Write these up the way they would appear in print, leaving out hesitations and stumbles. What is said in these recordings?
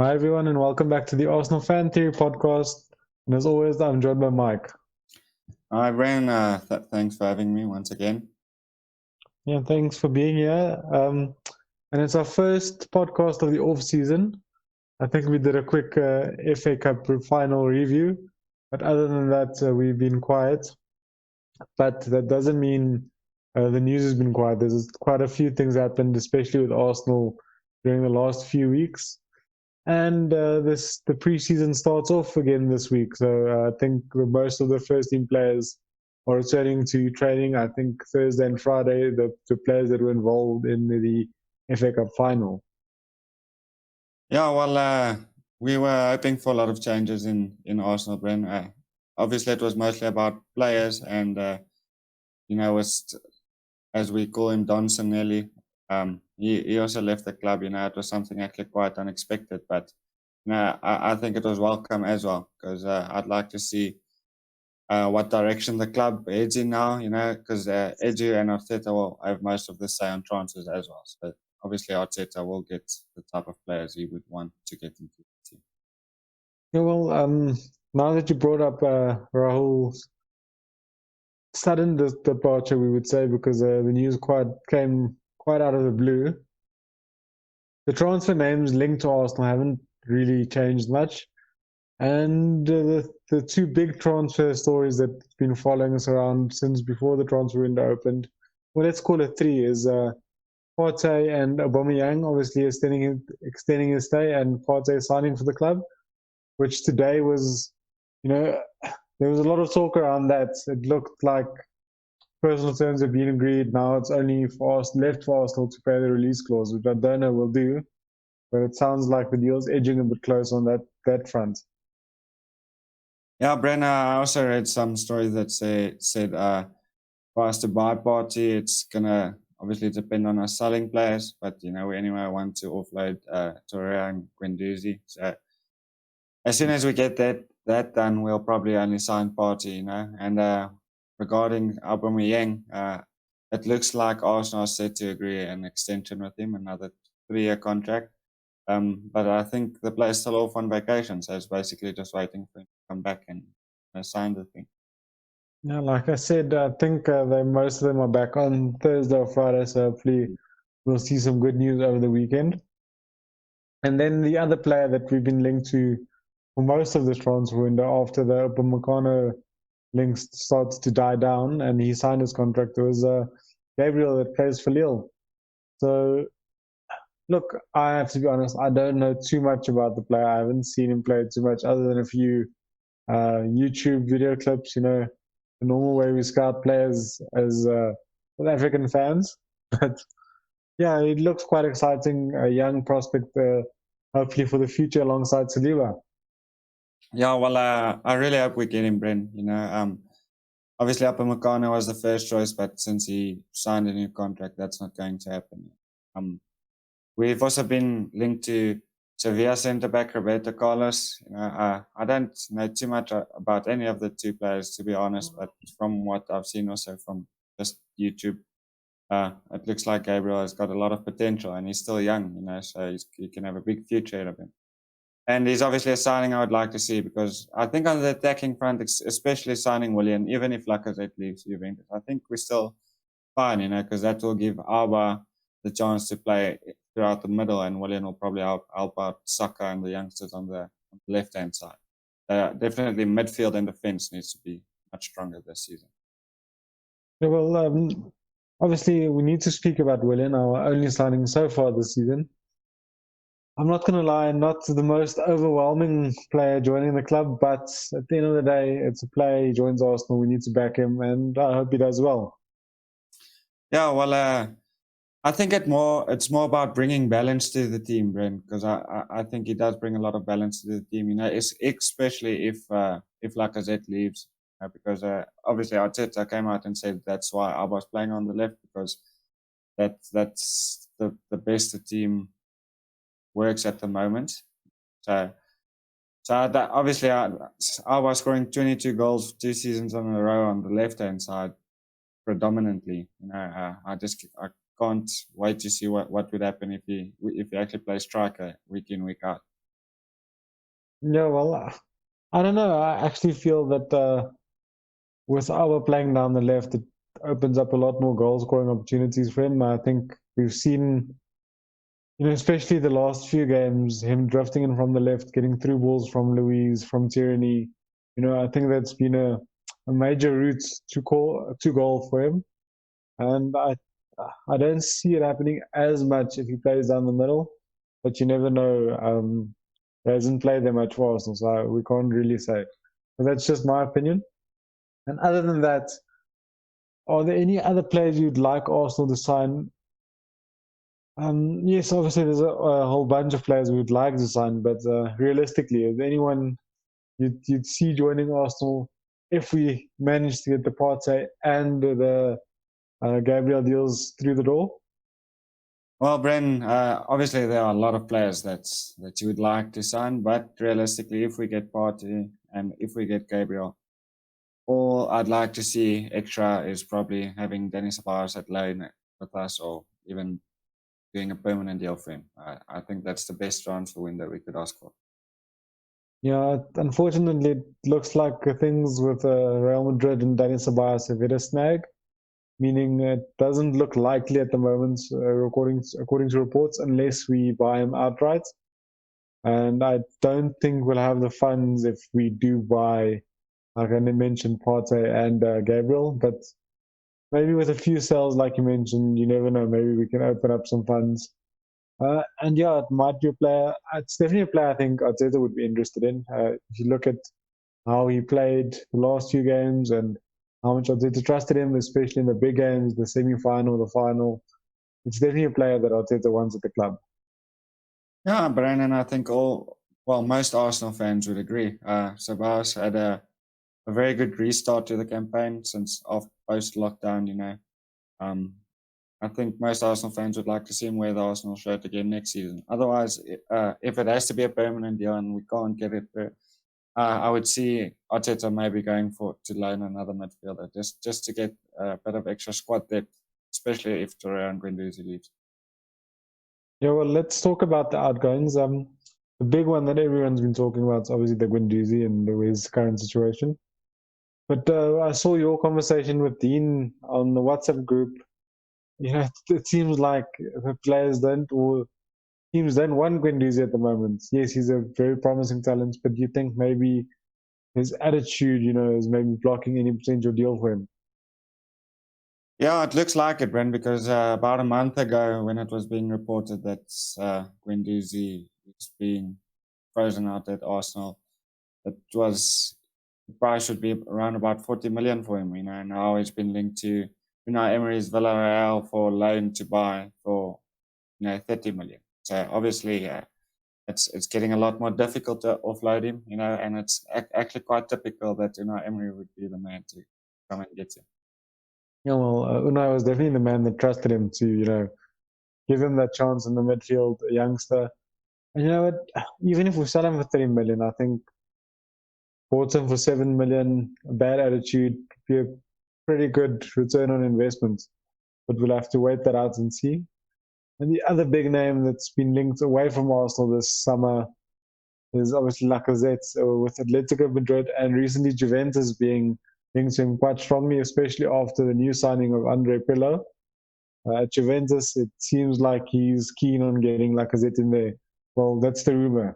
Hi, everyone, and welcome back to the Arsenal Fan Theory podcast. And as always, I'm joined by Mike. Hi, Brian. Thanks for having me once again. Yeah, thanks for being here. And it's our first podcast of the off season. I think we did a quick FA Cup final review, but other than that, we've been quiet. But that doesn't mean the news has been quiet. There's quite a few things happened, especially with Arsenal during the last few weeks. And the preseason starts off again this week. So I think most of the first team players are returning to training. I think Thursday and Friday, the players that were involved in the FA Cup final. Yeah, well, we were hoping for a lot of changes in Arsenal, Brian. Obviously, it was mostly about players, and was, as we call him, Donson Nelly. He also left the club. It was something actually quite unexpected, but I think it was welcome as well because I'd like to see what direction the club heads in now, because Edu and Arteta will have most of the say on transfers as well. So obviously Arteta will get the type of players he would want to get into the team. Yeah, well, now that you brought up Rahul's sudden departure, we would say, because the news came quite out of the blue. The transfer names linked to Arsenal haven't really changed much. And the two big transfer stories that've been following us around since before the transfer window opened, well, let's call it three, is Partey and Aubameyang obviously extending his stay, and Partey signing for the club, which today was, there was a lot of talk around that. It looked like personal terms have been agreed. Now it's only left for Arsenal to pay the release clause, which I don't know will do, but it sounds like the deal's edging a bit close on that front. Yeah, Brenna, I also read some stories that said for us to buy Partey, it's gonna obviously depend on us selling players, but we anyway want to offload Torreira and Guendouzi. So as soon as we get that done, we'll probably only sign Partey, And regarding Aubameyang, it looks like Arsenal are set to agree an extension with him, another 3-year contract. But I think the player's still off on vacation, so it's basically just waiting for him to come back and sign the thing. Yeah, like I said, I think most of them are back on Thursday or Friday, so hopefully we'll see some good news over the weekend. And then the other player that we've been linked to for most of this transfer window after the Upamecano links starts to die down and he signed his contract was Gabriel that plays for Lille. So, look, I have to be honest, I don't know too much about the player. I haven't seen him play too much other than a few YouTube video clips, the normal way we scout players as African fans. But yeah, it looks quite exciting. A young prospect, hopefully for the future alongside Saliba. Yeah, well, I really hope we get him, Brent. Obviously Upamecano was the first choice, but since he signed a new contract, that's not going to happen. We've also been linked to Sevilla centre back Roberto Carlos. I don't know too much about any of the two players, to be honest, but from what I've seen also from just YouTube, it looks like Gabriel has got a lot of potential and he's still young, so he can have a big future ahead of him. And he's obviously a signing I would like to see because I think on the attacking front, especially signing Willian, even if Lacazette leaves Juventus, I think we're still fine, because that will give Alba the chance to play throughout the middle, and Willian will probably help out Saka and the youngsters on the left-hand side. Definitely midfield and defense needs to be much stronger this season. Yeah, well, obviously we need to speak about Willian, our only signing so far this season. I'm not going to lie, not the most overwhelming player joining the club, but at the end of the day, it's a player. He joins Arsenal. We need to back him, and I hope he does well. Yeah, well, I think it's more about bringing balance to the team, Brent, because I think he does bring a lot of balance to the team. Especially if Lacazette leaves, because obviously Arteta came out and said that's why I was playing on the left because that's the best the team works at the moment. So that obviously I was scoring 22 goals 2 seasons in a row on the left hand side predominantly. I can't wait to see what would happen if he actually plays striker week in week out. Yeah, well, I don't know. I actually feel that with our playing down the left, it opens up a lot more goal scoring opportunities for him. I think we've seen, especially the last few games, him drifting in from the left, getting through balls from Louise, from Tierney. I think that's been a major route to goal for him. And I don't see it happening as much if he plays down the middle, but you never know. He hasn't played that much for Arsenal, so we can't really say. But that's just my opinion. And other than that, are there any other players you'd like Arsenal to sign? Yes, obviously there's a whole bunch of players we would like to sign, but realistically, is there anyone you'd see joining Arsenal if we manage to get the Partey and the Gabriel deals through the door? Well, Bren, obviously there are a lot of players that you would like to sign, but realistically, if we get Partey and if we get Gabriel, all I'd like to see extra is probably having Dennis Ceballos at loan with us, or even doing a permanent deal for him. I think that's the best transfer window we could ask for. Yeah, unfortunately, it looks like things with Real Madrid and Dani Ceballos have hit a snag, meaning it doesn't look likely at the moment, according to reports, unless we buy him outright. And I don't think we'll have the funds if we do buy, like I mentioned, Partey and Gabriel. But maybe with a few sales, like you mentioned, you never know. Maybe we can open up some funds. And yeah, it might be a player. It's definitely a player I think Arteta would be interested in. If you look at how he played the last few games and how much Arteta trusted him, especially in the big games, the semi-final, the final. It's definitely a player that Arteta wants at the club. Yeah, Brandon, I think most Arsenal fans would agree. Ceballos had a very good restart to the campaign since off post lockdown. Um, I think most Arsenal fans would like to see him wear the Arsenal shirt again next season. Otherwise, if it has to be a permanent deal and we can't get it, I would see Arteta maybe going for to loan another midfielder just to get a bit of extra squad depth, especially if Torreira and Guendouzi leaves. Yeah, well, let's talk about the outgoings. The big one that everyone's been talking about is obviously the Guendouzi and his current situation. But I saw your conversation with Dean on the WhatsApp group. It seems like the players don't, or teams don't want Guendouzi at the moment. Yes, he's a very promising talent, but do you think maybe his attitude, is maybe blocking any potential deal for him? Yeah, it looks like it, Brent, because about a month ago, when it was being reported that Guendouzi is being frozen out at Arsenal, it was the price should be around about 40 million for him. And now he's been linked to Emery's Villarreal for loan to buy for 30 million. So obviously, it's getting a lot more difficult to offload him. And it's actually quite typical that Emery would be the man to come and get him. Yeah, well, Unai was definitely the man that trusted him to, give him that chance in the midfield, a youngster. And you know what? Even if we sell him for 30 million, I think bought him for 7 million, a bad attitude, be a pretty good return on investment. But we'll have to wait that out and see. And the other big name that's been linked away from Arsenal this summer is obviously Lacazette with Atletico Madrid and recently Juventus being linked to him quite strongly, especially after the new signing of Andre Pirlo. At Juventus, it seems like he's keen on getting Lacazette in there. Well, that's the rumor.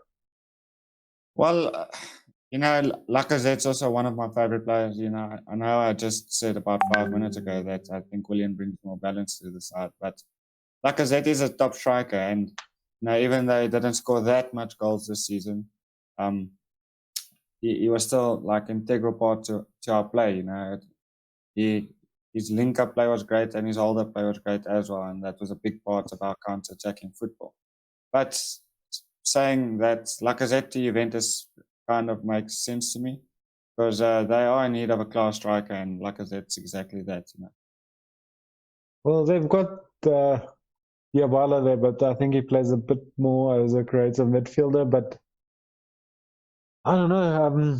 Well, Lacazette's also one of my favorite players. I know I just said about 5 minutes ago that I think Willian brings more balance to the side, but Lacazette is a top striker, and even though he didn't score that much goals this season, um, he was still like integral part to our play. He his link up play was great, and his hold up play was great as well, and that was a big part of our counter attacking football. But saying that Lacazette to Juventus kind of makes sense to me because they are in need of a class striker, and Lacazette's exactly that. Well, they've got Diabala there, but I think he plays a bit more as a creative midfielder. But I don't know.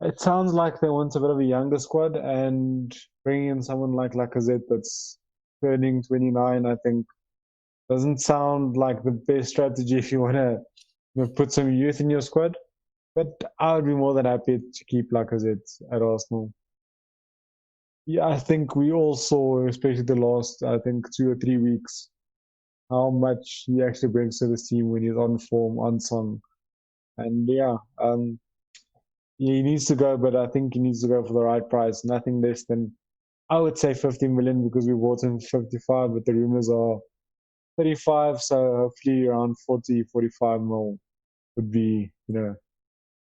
It sounds like they want a bit of a younger squad, and bringing in someone like Lacazette that's turning 29, I think, doesn't sound like the best strategy if you want to put some youth in your squad. but I would be more than happy to keep Lacazette at Arsenal. Yeah, I think we all saw, especially the last, I think, 2 or 3 weeks, how much he actually brings to this team when he's on form, on song. And yeah, he needs to go, but I think he needs to go for the right price. Nothing less than, I would say, 50 million because we bought him 55, but the rumors are 35. So hopefully around 40, 45 mil would be, the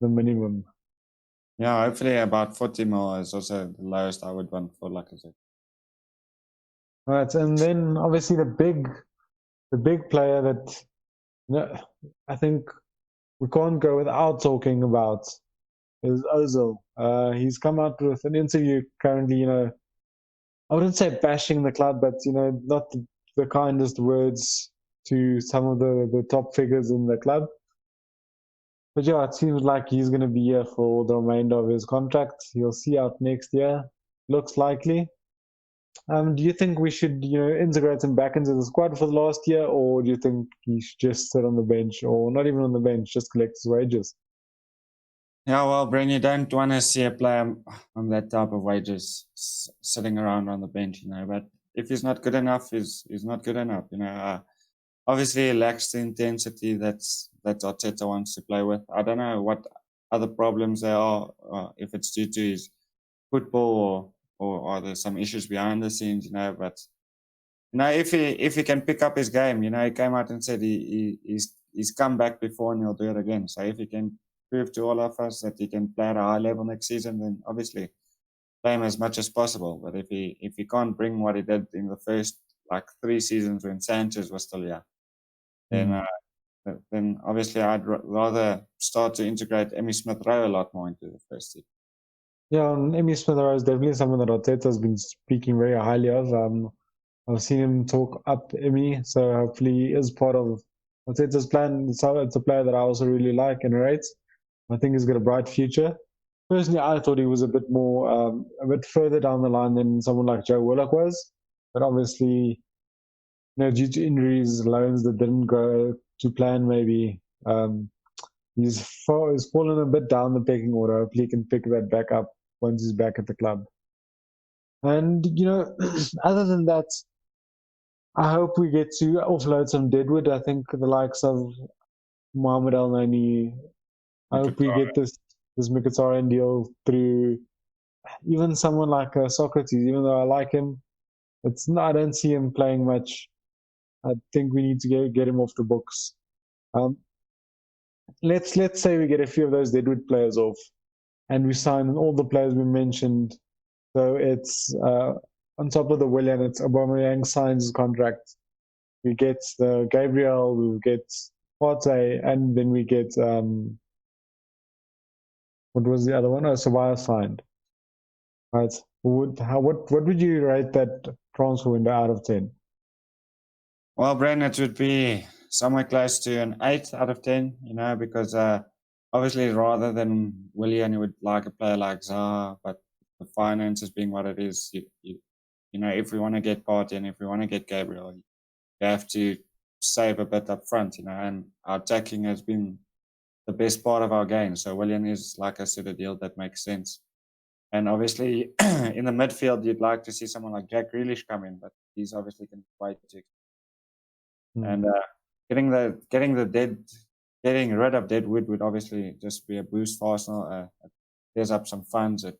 minimum. Yeah, hopefully about 40 mil is also the lowest I would want for Lacazette. Right, and then obviously the big player that I think we can't go without talking about is Ozil. He's come out with an interview currently, I wouldn't say bashing the club, but not the kindest words to some of the top figures in the club. But yeah, it seems like he's going to be here for the remainder of his contract. He'll see out next year. Looks likely. Do you think we should, integrate him back into the squad for the last year, or do you think he should just sit on the bench, or not even on the bench, just collect his wages? Yeah, well, Bren, you don't want to see a player on that type of wages sitting around on the bench, But if he's not good enough, he's not good enough, Obviously, he lacks the intensity that Arteta wants to play with. I don't know what other problems there are, if it's due to his football or are there some issues behind the scenes, But if he can pick up his game, he came out and said he's come back before and he'll do it again. So if he can prove to all of us that he can play at a high level next season, then obviously play him as much as possible. But if he can't bring what he did in the first 3 seasons when Sanchez was still here, then obviously I'd rather start to integrate Emmy Smith Rowe a lot more into the first team. Yeah, and Emmy Smith Rowe is definitely someone that Arteta has been speaking very highly of. I've seen him talk up Emmy, so hopefully he is part of Arteta's plan. It's a player that I also really like and rate. I think he's got a bright future. Personally, I thought he was a bit further down the line than someone like Joe Willock was. But obviously, due to injuries, loans that didn't go to plan, maybe he's fallen a bit down the pecking order. Hopefully, he can pick that back up once he's back at the club. And other than that, I hope we get to offload some deadwood. I think the likes of Mohamed El Nani. I hope we get this Mkhitaryan deal through. Even someone like Socrates, even though I like him, I don't see him playing much. I think we need to get him off the books. Let's say we get a few of those deadwood players off, and we sign all the players we mentioned. So it's on top of the Willian, it's Aubameyang signs his contract. We get the Gabriel, we get Partey, and then we get what was the other one? Oh, Sabaya signed. Right. What would you rate that transfer window out of 10? Well, Bren, it would be somewhere close to an 8 out of 10, because obviously rather than Willian, you would like a player like Zaha, but the finances being what it is, if we want to get Partey and if we want to get Gabriel, you have to save a bit up front, and our attacking has been the best part of our game. So Willian is, like I said, a deal that makes sense. And obviously, in the midfield, you'd like to see someone like Jack Grealish come in, but he's obviously going to wait to. And getting rid of Deadwood would obviously just be a boost for Arsenal. It clears up some funds. It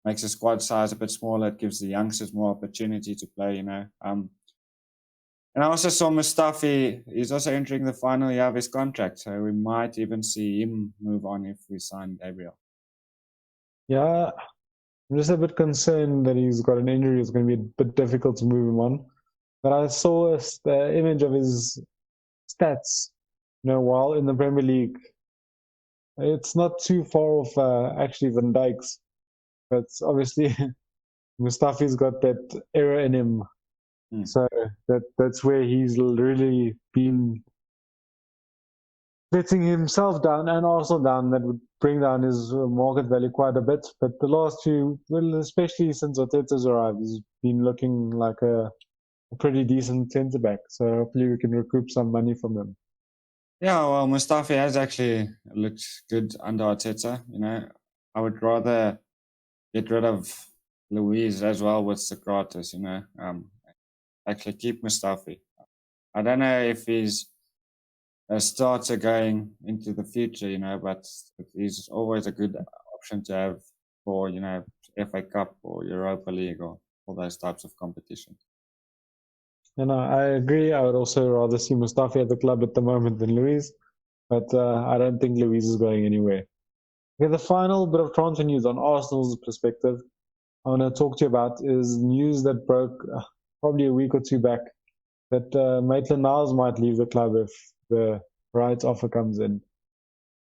makes the squad size a bit smaller. It gives the youngsters more opportunity to play. And I also saw Mustafi. He's also entering the final year of his contract, so we might even see him move on if we sign Gabriel. Yeah, I'm just a bit concerned that he's got an injury. It's going to be a bit difficult to move him on. But I saw the image of his stats, while in the Premier League. It's not too far off actually Van Dijk's, but obviously Mustafi's got that error in him. So that's where he's really been letting himself down and also down. That would bring down his market value quite a bit. But the last two, well, especially since Arteta's arrived, he's been looking like a pretty decent centre back. So hopefully we can recoup some money from him. Yeah, well, Mustafi has actually looked good under Arteta. I would rather get rid of Louise as well with Socrates. Actually keep Mustafi. I don't know if he's a starter going into the future, but he's always a good option to have for FA Cup or Europa League or all those types of competitions. I agree. I would also rather see Mustafi at the club at the moment than Luis, but I don't think Luis is going anywhere. Okay, the final bit of transfer news on Arsenal's perspective I want to talk to you about is news that broke probably a week or two back that Maitland-Niles might leave the club if the right offer comes in.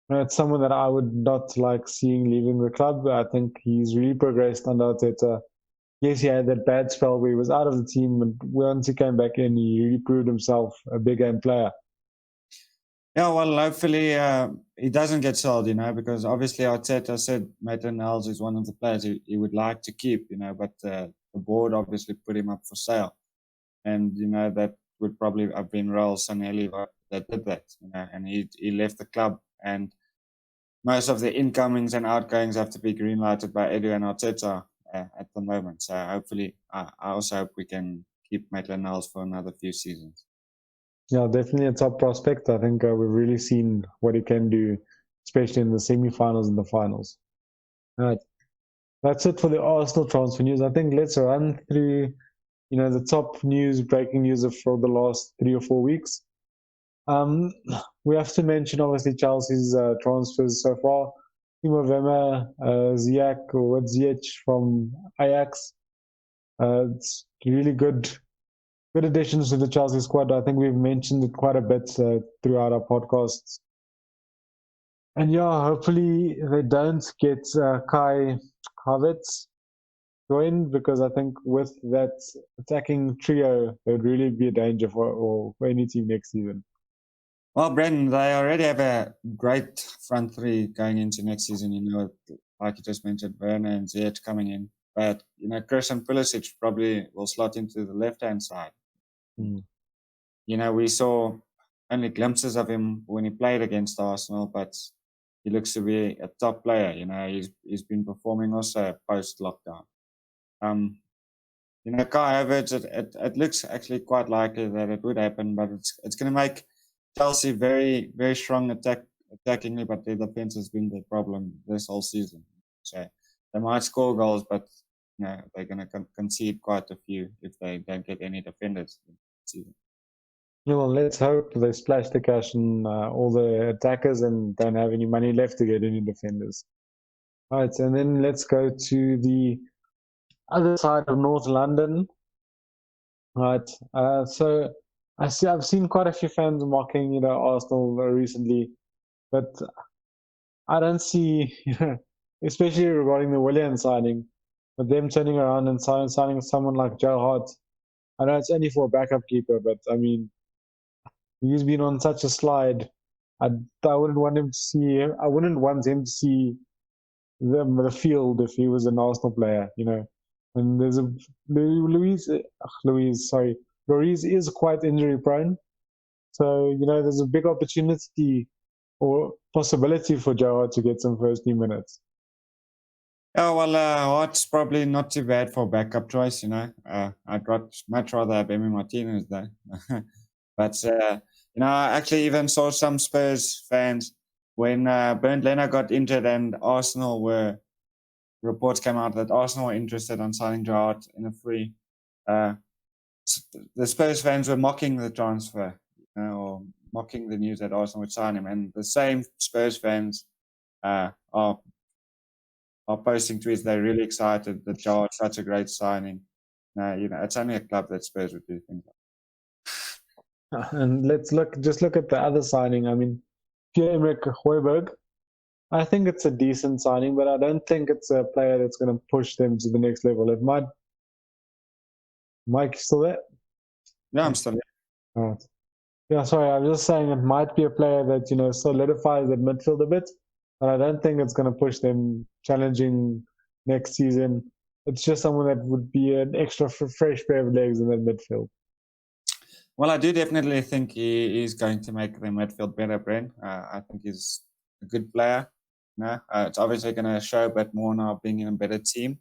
It's someone that I would not like seeing leaving the club. I think he's really progressed under Arteta. Yes, he had that bad spell where he was out of the team, and once he came back in, he really proved himself a big game player. Yeah, well, hopefully he doesn't get sold, because obviously Arteta said Maitland-Niles is one of the players he would like to keep, but the board obviously put him up for sale. And, that would probably have been Rual that did that, and he left the club. And most of the incomings and outgoings have to be green-lighted by Edu and Arteta at the moment. So hopefully, I also hope we can keep Maitland-Niles for another few seasons. Yeah, definitely a top prospect. I think we've really seen what he can do, especially in the semi-finals and the finals. All right, that's it for the Arsenal transfer news. I think let's run through, the top news, breaking news of for the last 3 or 4 weeks. We have to mention obviously Chelsea's transfers so far. Timo Werner, Ziyech from Ajax. It's really good additions to the Chelsea squad. I think we've mentioned it quite a bit throughout our podcasts. And yeah, hopefully they don't get Kai Havertz joined, because I think with that attacking trio, it would really be a danger for any team next season. Well, Brendan, they already have a great front three going into next season. Like you just mentioned, Werner and Ziyech coming in. But, Christian Pulisic probably will slot into the left-hand side. Mm. We saw only glimpses of him when he played against Arsenal, but he looks to be a top player. He's been performing also post-lockdown. Kai Havertz, it looks actually quite likely that it would happen, but it's going to make Chelsea very, very strong attackingly, but their defense has been the problem this whole season. So they might score goals, but they're going to concede quite a few if they don't get any defenders this season. Well, let's hope they splash the cash on all the attackers and don't have any money left to get any defenders. All right, and then let's go to the other side of North London. Right. So I've seen quite a few fans mocking, Arsenal recently, but I don't see, especially regarding the Willian signing, but them turning around and signing someone like Joe Hart. I know it's only for a backup keeper, but I mean, he's been on such a slide. I wouldn't want him to see. I wouldn't want him to see the field if he was an Arsenal player, And there's a Lloris is quite injury prone, so there's a big opportunity or possibility for Joe to get some first team minutes. Oh, well, Hart's probably not too bad for backup choice, I'd much rather have Emi Martinez though. But, I actually even saw some Spurs fans when Bernd Leno got injured and reports came out that Arsenal were interested in signing Joe Hart in a free. The Spurs fans were mocking the transfer, or mocking the news that Arsenal would sign him. And the same Spurs fans are posting tweets. They're really excited that Joe Hart's such a great signing. It's only a club that Spurs would do things like. And let's look at the other signing. I mean, Pierre-Emerick Højbjerg. I think it's a decent signing, but I don't think it's a player that's going to push them to the next level. It might. Mike, still there? Yeah, I'm still there. All right. Yeah, sorry, I was just saying it might be a player that, solidifies that midfield a bit, but I don't think it's going to push them challenging next season. It's just someone that would be an extra fresh pair of legs in that midfield. Well, I do definitely think he is going to make the midfield better, Brent. I think he's a good player. It's obviously going to show a bit more now being in a better team.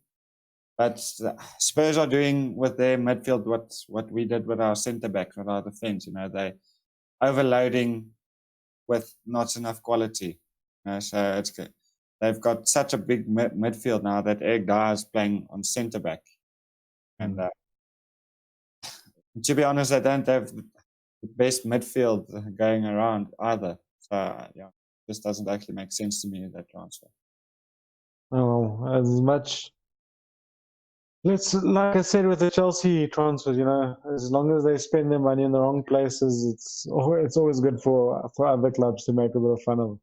But Spurs are doing with their midfield what we did with our centre backs, with our defence. They overloading with not enough quality. So it's good. They've got such a big midfield now that Eric Dyer is playing on centre back, and to be honest, I don't have the best midfield going around either. So yeah, this doesn't actually make sense to me, that transfer. Oh, as much. Like I said with the Chelsea transfers, as long as they spend their money in the wrong places, it's always good for other clubs to make a bit of fun of.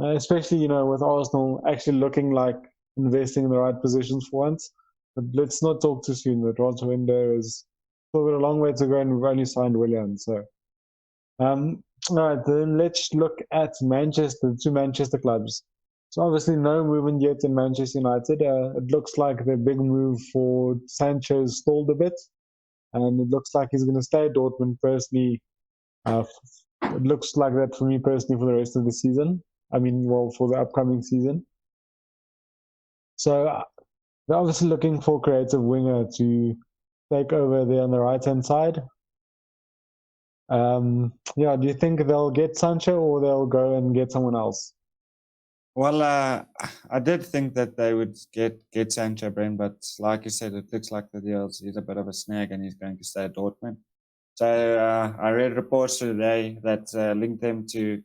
Especially, with Arsenal actually looking like investing in the right positions for once. But let's not talk too soon. The transfer window is still got a long way to go, and we've only signed Willian. So, all right, then let's look at Manchester, the two Manchester clubs. So obviously no movement yet in Manchester United. It looks like the big move for Sancho stalled a bit, and it looks like he's going to stay at Dortmund personally. It looks like that for me personally for the rest of the season. I mean, well, for the upcoming season. So they're obviously looking for a creative winger to take over there on the right-hand side. Yeah, do you think they'll get Sancho or they'll go and get someone else? Well, I did think that they would get Sancho, Brent, but like you said, it looks like the deal's a bit of a snag, and he's going to stay at Dortmund. So I read reports today that linked them to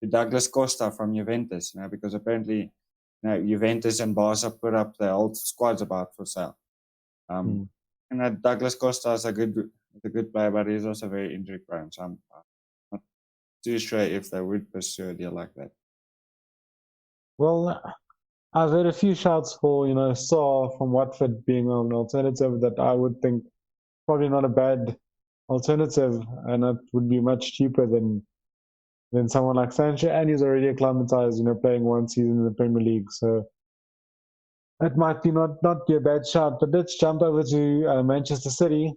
Douglas Costa from Juventus, because apparently, Juventus and Barca put up their old squads about for sale. And Douglas Costa is a good player, but he's also very injury prone. So I'm not too sure if they would pursue a deal like that. Well, I've heard a few shouts for, Saw from Watford being an alternative that I would think probably not a bad alternative, and it would be much cheaper than someone like Sancho, and he's already acclimatized, playing one season in the Premier League. So that might be not be a bad shot. But let's jump over to Manchester City.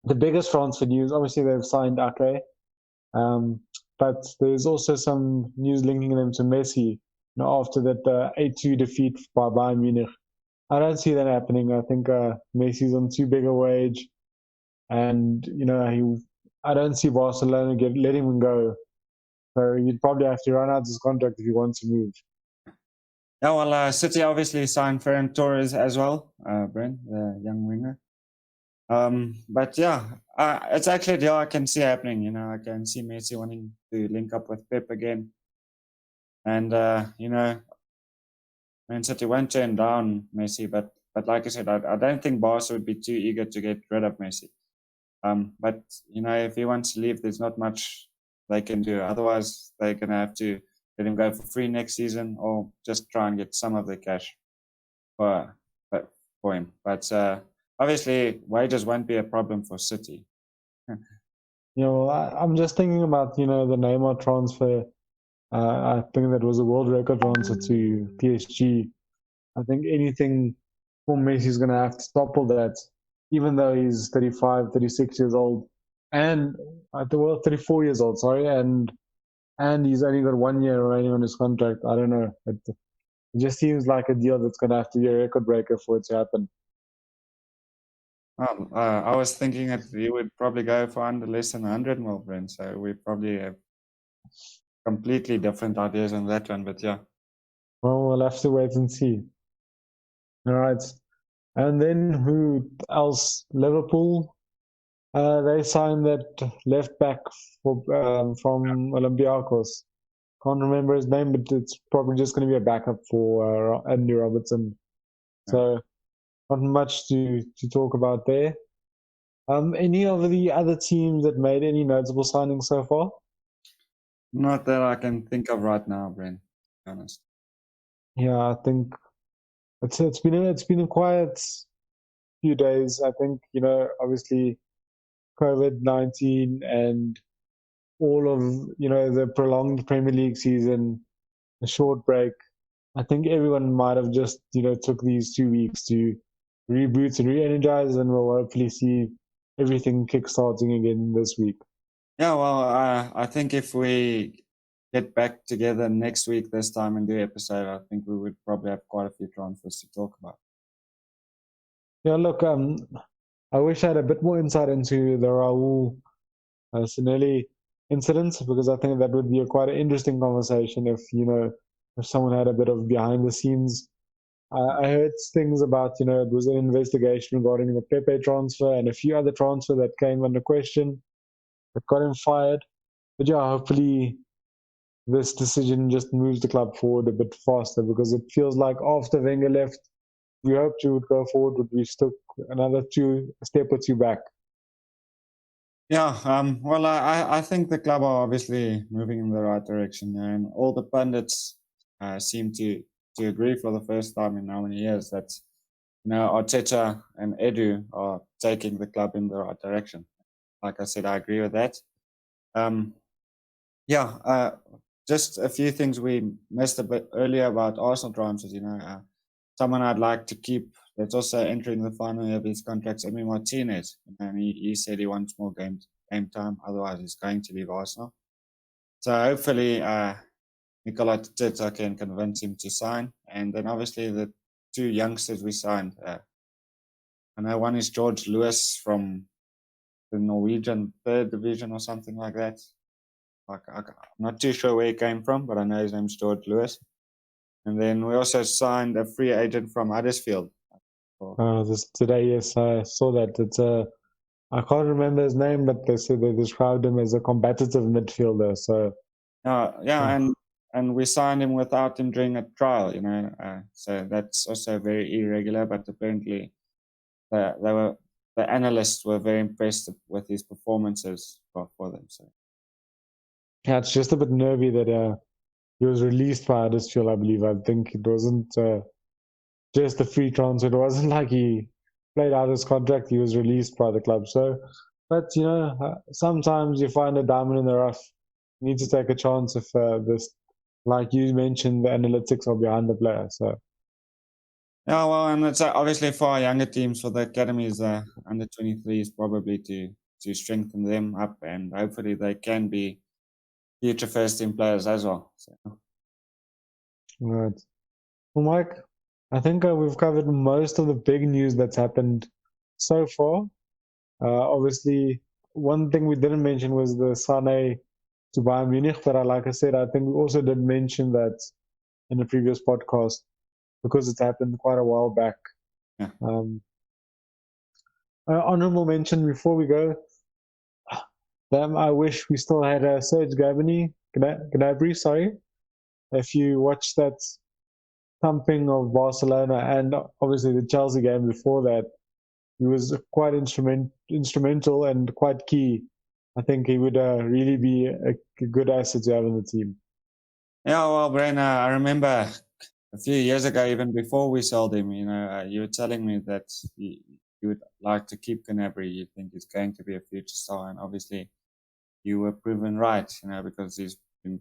The biggest transfer news, obviously, they've signed Ake, but there's also some news linking them to Messi. After that 8-2 defeat by Bayern Munich, I don't see that happening. I think Messi's on too big a wage, and I don't see Barcelona letting him go. So you'd probably have to run out his contract if you want to move. Yeah, well, City obviously signed Ferran Torres as well, Brent, the young winger. But yeah, it's actually a deal I can see happening. I can see Messi wanting to link up with Pep again. And, Man City won't turn down Messi, but like I said, I don't think Barca would be too eager to get rid of Messi. But, if he wants to leave, there's not much they can do. Otherwise, they're going to have to let him go for free next season, or just try and get some of the cash for him. But obviously, wages won't be a problem for City. I'm just thinking about, the Neymar transfer. I think that was a world record transfer to PSG. I think anything for Messi is going to have to topple that, even though he's 35, 36 years old, and 34 years old, sorry, and he's only got 1 year remaining on his contract. I don't know. It just seems like a deal that's going to have to be a record breaker for it to happen. I was thinking that we would probably go for under less than 100 mil, Brent. So we probably have completely different ideas on that one. But yeah. Well, we'll have to wait and see. All right. And then who else? Liverpool. They signed that left back from Olympiacos. Can't remember his name, but it's probably just going to be a backup for Andy Robertson. So not much to talk about there. Any of the other teams that made any notable signings so far? Not that I can think of right now, Brent, to be honest. Yeah, I think it's been a quiet few days. I think, obviously COVID-19 and all of, the prolonged Premier League season, a short break. I think everyone might have just, took these 2 weeks to reboot and re-energize, and we'll hopefully see everything kickstarting again this week. Yeah, well, I think if we get back together next week this time and do episode, I think we would probably have quite a few transfers to talk about. Yeah, look, I wish I had a bit more insight into the Rual Sinelli incident, because I think that would be a quite an interesting conversation if if someone had a bit of behind the scenes. I heard things about it was an investigation regarding the Pepe transfer and a few other transfer that came under question that got him fired. But yeah, hopefully this decision just moves the club forward a bit faster, because it feels like after Wenger left, we hoped you would go forward, but we stuck another a step or two back. Yeah, well, I think the club are obviously moving in the right direction, and all the pundits seem to agree for the first time in how many years that Arteta and Edu are taking the club in the right direction. Like I said, I agree with that. Yeah, just a few things we missed a bit earlier about Arsenal transfers. Someone I'd like to keep that's also entering the final year of his contract, Emi Martinez. And he said he wants more game time, otherwise he's going to leave Arsenal. So hopefully Mikel Arteta can convince him to sign. And then obviously the two youngsters we signed. I know one is George Lewis from the Norwegian third division or something like that. I'm not too sure where he came from, but I know his name's George Lewis. And then we also signed a free agent from Huddersfield. Today, yes, I saw that. It's I can't remember his name, but they said they described him as a combative midfielder. So yeah, and we signed him without him during a trial. So that's also very irregular. But apparently, the analysts were very impressed with his performances for them. So yeah, it's just a bit nervy that he was released by Huddersfield, I believe. I think it wasn't just a free transfer. It wasn't like he played out his contract. He was released by the club. So, but sometimes you find a diamond in the rough. You need to take a chance if this, like you mentioned, the analytics are behind the player. So yeah, well, and it's obviously for our younger teams, for the academies, under 23 is probably to strengthen them up, and hopefully they can be future first team players as well. So. Right. Well, Mike, I think we've covered most of the big news that's happened so far. Obviously, one thing we didn't mention was the Sané to Bayern Munich, but like I said, I think we also did mention that in the previous podcast because it's happened quite a while back. Yeah. Honorable mention before we go. Damn, I wish we still had Serge Gnabry, sorry. If you watch that thumping of Barcelona and obviously the Chelsea game before that, he was quite instrumental and quite key. I think he would really be a good asset to have in the team. Yeah, well, Bren, I remember a few years ago, even before we sold him, you were telling me that you would like to keep Gnabry. You think he's going to be a future star, and obviously you were proven right, because he's been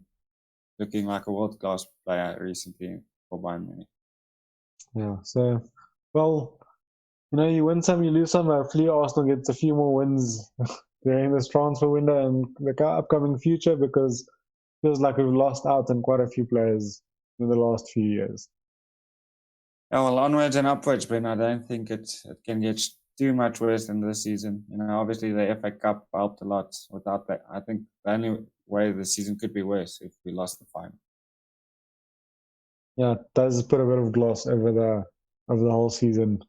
looking like a world-class player recently for Bayern Munich. Yeah, so, well, you win some, you lose some. Hopefully Arsenal gets a few more wins during this transfer window and the upcoming future, because it feels like we've lost out on quite a few players in the last few years. Yeah, well, onwards and upwards, Ben. I don't think it can get too much worse than this season. Obviously the FA Cup helped a lot. Without that, I think the only way the season could be worse if we lost the final. Yeah, it does put a bit of gloss over the whole season.